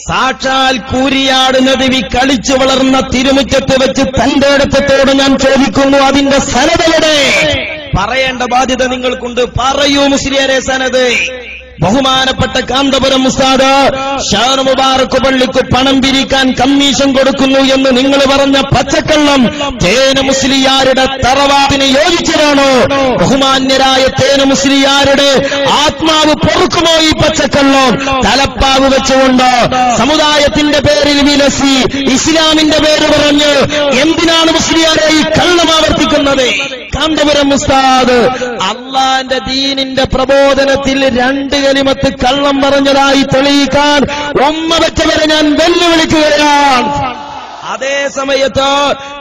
സാക്ഷാൽ കൂരിയാട് നദി കളിച്ചു വളർന്ന തിരുമുറ്റത്ത് വെച്ച് തന്റെ അടുത്തോട് ഞാൻ ചോദിക്കുന്നു, അതിന്റെ സനദെവിടെ? പറയേണ്ട ബാധ്യത നിങ്ങൾക്കുണ്ട്. പറയൂ മുസ്ലിയാരെ സനദ്. ബഹുമാനപ്പെട്ട കാന്തപുരം ഉസ്താദ് ഷാർ മുബാറക് പള്ളിക്ക് പണം പിരിക്കാൻ കമ്മീഷൻ കൊടുക്കുന്നു എന്ന് നിങ്ങൾ പറഞ്ഞ പച്ചക്കള്ളം തേന മുസ്ലിയാരുടെ തറവാടിന് യോജിച്ചതാണോ? ബഹുമാന്യരായ തേന മുസ്ലിയാരുടെ ആത്മാവ് പൊറുക്കുമോ ഈ പച്ചക്കള്ളം? തലപ്പാവ് വെച്ചുകൊണ്ട് സമുദായത്തിന്റെ പേരിൽ വിലസി ഇസ്ലാമിന്റെ പേര് പറഞ്ഞ് എന്തിനാണ് മുസ്ലിയാരെ ഈ കള്ളം ആവർത്തിക്കുന്നത്? കാന്തപുരം ഉസ്താദ് അള്ളാന്റെ ദീനിന്റെ പ്രബോധനത്തിൽ 2 കലിമത്ത് കള്ളം പറഞ്ഞതായി തെളിയിക്കാൻ ഉമ്മ വെച്ചവരെ ഞാൻ വെല്ലുവിളിക്കുകയാണ്. അതേ സമയത്ത്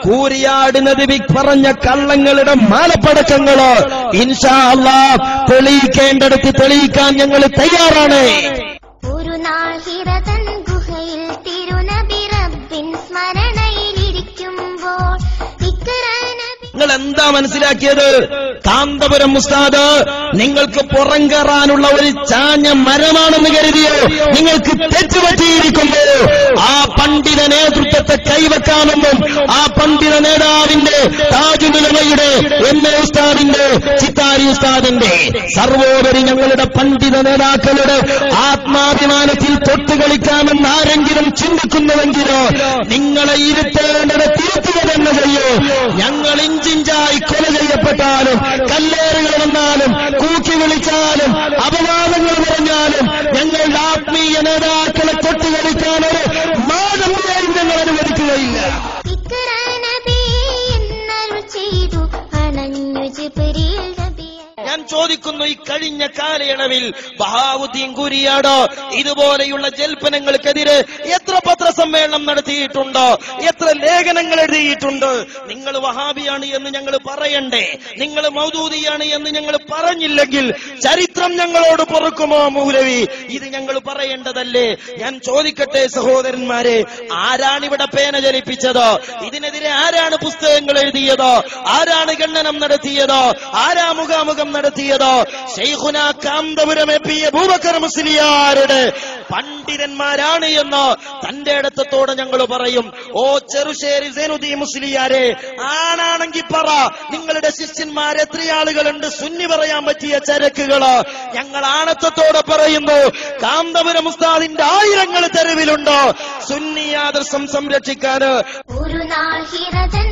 കൂരിയാട് നദി പറഞ്ഞ കള്ളങ്ങളുടെ മാലപ്പടക്കങ്ങള് ഇൻഷാ അല്ലാഹ് തെളിയിക്കേണ്ടടുത്ത് തെളിയിക്കാൻ ഞങ്ങൾ തയ്യാറാണ്. ഒരു നാഹിറതൻ ഗുഹയിൽ തിരുനബി റബ്ബിൻ സ്മരണയിലിരിക്കുമ്പോൾ നിങ്ങൾ എന്താ മനസ്സിലാക്കിയത്? കാന്തപുരം ഉസ്താദ് നിങ്ങൾക്ക് പുറം കയറാനുള്ള ഒരു ചാഞ്ഞ മരമാണെന്ന് കരുതിയോ? നിങ്ങൾക്ക് തെറ്റുപറ്റിയിരിക്കുമ്പോ ആ പണ്ഡിത നേതൃത്വത്തെ കൈവെക്കാമെന്നും ആ പണ്ഡിത നേതാവിന്റെ താജുലുലമയുടെ എം.എ. ഉസ്താദിന്റെ ചിത്താരി ഉസ്താദിന്റെ സർവോപരി ഞങ്ങളുടെ പണ്ഡിത നേതാക്കളുടെ ആത്മാഭിമാനത്തിൽ തൊട്ടുകളിക്കാമെന്ന് ആരെങ്കിലും ചിന്തിക്കുന്നുവെങ്കിലോ നിങ്ങളെ ഇരുത്തേണ്ടത് തിരുത്തുക തന്നെ ചെയ്യൂ. ഞങ്ങൾ ഇഞ്ചിഞ്ചായി കൊല ചെയ്യപ്പെട്ടാലും കല്ലേറുകൾ വന്നാലും കൂക്കി വിളിച്ചാലും അപവാദങ്ങൾ പറഞ്ഞാലും ഞങ്ങളുടെ ആത്മീയ നേതാക്കളെ തൊട്ടുകളിക്കാനൊരു മാതൃകയും ഞങ്ങൾ അനുവദിക്കുകയില്ല. ഞാൻ ചോദിക്കുന്നു, ഈ കഴിഞ്ഞ കാലയളവിൽ ബഹാവുദ്ദീൻ കൂരിയാട് ഇതുപോലെയുള്ള ജൽപ്പനങ്ങൾക്കെതിരെ എത്ര പത്രസമ്മേളനം നടത്തിയിട്ടുണ്ടോ? എത്ര ലേഖനങ്ങൾ എഴുതിയിട്ടുണ്ട്? നിങ്ങൾ വഹാബിയാണ് എന്ന് ഞങ്ങൾ പറയണ്ടേ? നിങ്ങൾ മൗദൂദിയാണ് എന്ന് ഞങ്ങൾ പറഞ്ഞില്ലെങ്കിൽ ചരിത്രം ഞങ്ങളോട് പൊറുക്കുമോ മൗലവി? ഇത് ഞങ്ങൾ പറയേണ്ടതല്ലേ? ഞാൻ ചോദിക്കട്ടെ സഹോദരന്മാരെ, ആരാണിവിടെ പേന ചലിപ്പിച്ചത്? ഇതിനെതിരെ ആരാണ് പുസ്തകങ്ങൾ എഴുതിയത്? ആരാണ് ഖണ്ഡനം നടത്തിയത്? ആരാ മുഖാമുഖം നടത്തിയത്? ശൈഖുന കാന്തപുരം എ.പി. അബൂബക്കർ മുസ്ലിയാരുടെ പണ്ഡിതന്മാരാണ് എന്ന് തന്റെ അടുത്തോടെ ഞങ്ങൾ പറയും. ഓ ചെറുശ്ശേരി സൈനുദ്ദീൻ മുസ്ലിയാരെ, ആണാണെങ്കിൽ പറ, നിങ്ങളുടെ ശിഷ്യന്മാർ എത്ര ആളുകളുണ്ട്? സുന്നി പറയാൻ പറ്റിയ ചരക്കുകള് ഞങ്ങൾ ആണത്തോടെ പറയുന്നു. കാന്തപുരം ഉസ്താദിന്റെ 1000 തെരുവിലുണ്ടോ സുന്നി ആദർശം സംരക്ഷിക്കാന്? ഒരു നാഹിറതൻ